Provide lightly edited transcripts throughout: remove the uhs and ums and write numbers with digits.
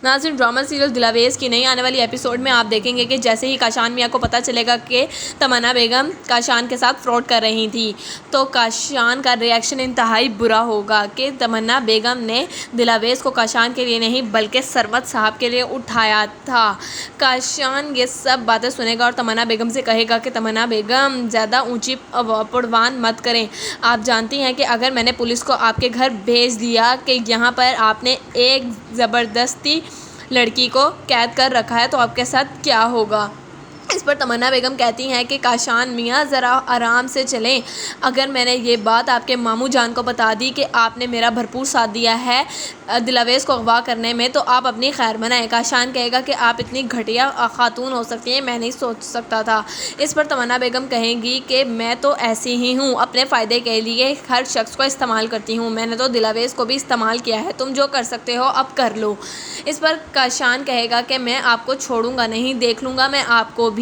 ناظرین، drama serial دلاویز کی نئی آنے والی ایپیسوڈ میں آپ دیکھیں گے کہ جیسے ہی کاشان میاں کو پتہ چلے گا کہ تمنا بیگم کاشان کے ساتھ فراڈ کر رہی تھی تو کاشان کا ری ایکشن انتہائی برا ہوگا کہ تمنا بیگم نے دلاویز کو کاشان کے لیے نہیں بلکہ سرمد صاحب کے لیے اٹھایا تھا۔ کاشان یہ سب باتیں سنے گا اور تمنا بیگم سے کہے گا کہ تمنا بیگم زیادہ اونچی پڑوان مت کریں، آپ جانتی ہیں کہ اگر میں نے پولیس کو آپ کے گھر بھیج دیا کہ یہاں پر آپ نے ایک زبردستی لڑکی کو قید کر رکھا ہے تو آپ کے ساتھ کیا ہوگا۔ اس پر تمنا بیگم کہتی ہیں کہ کاشان میاں ذرا آرام سے چلیں، اگر میں نے یہ بات آپ کے ماموں جان کو بتا دی کہ آپ نے میرا بھرپور ساتھ دیا ہے دلاویز کو اغوا کرنے میں تو آپ اپنی خیر بنائیں۔ کاشان کہے گا کہ آپ اتنی گھٹیا خاتون ہو سکتی ہیں، میں نہیں سوچ سکتا تھا۔ اس پر تمنا بیگم کہیں گی کہ میں تو ایسی ہی ہوں، اپنے فائدے کے لیے ہر شخص کو استعمال کرتی ہوں، میں نے تو دلاویز کو بھی استعمال کیا ہے، تم جو کر سکتے ہو اب کر لو۔ اس پر کاشان کہے گا کہ میں آپ کو چھوڑوں گا نہیں، دیکھ لوں گا میں آپ کو بھی،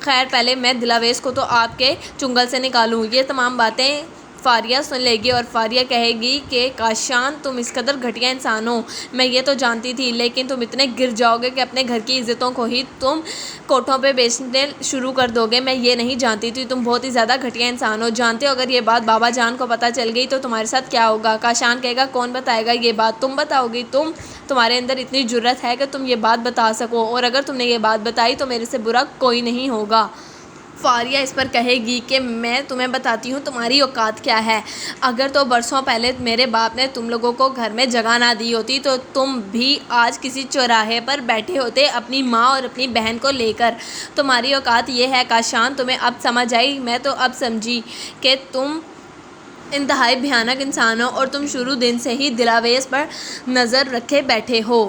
خیر پہلے میں دلاویز کو تو آپ کے چنگل سے نکالوں۔ یہ تمام باتیں فاریہ سن لے گی اور فاریہ کہے گی کہ کاشان تم اس قدر گھٹیا انسان ہو، میں یہ تو جانتی تھی لیکن تم اتنے گر جاؤ گے کہ اپنے گھر کی عزتوں کو ہی تم کوٹھوں پہ بیچنے شروع کر دو گے، میں یہ نہیں جانتی تھی، تم بہت ہی زیادہ گھٹیا انسان ہو، جانتے ہو اگر یہ بات بابا جان کو پتہ چل گئی تو تمہارے ساتھ کیا ہوگا۔ کاشان کہے گا کون بتائے گا یہ بات، تم بتاؤ گی، تمہارے اندر اتنی جرأت ہے کہ تم یہ بات بتا سکو اور اگر تم نے یہ بات بتائی تو میرے سے برا کوئی نہیں ہوگا۔ فاریہ اس پر کہے گی کہ میں تمہیں بتاتی ہوں تمہاری اوقات کیا ہے، اگر تو برسوں پہلے میرے باپ نے تم لوگوں کو گھر میں جگہ نہ دی ہوتی تو تم بھی آج کسی چوراہے پر بیٹھے ہوتے اپنی ماں اور اپنی بہن کو لے کر۔ تمہاری اوقات یہ ہے کاشان، تمہیں اب سمجھ آئی، میں تو اب سمجھی کہ تم انتہائی بھیانک انسان ہو اور تم شروع دن سے ہی دلاویز پر نظر رکھے بیٹھے ہو۔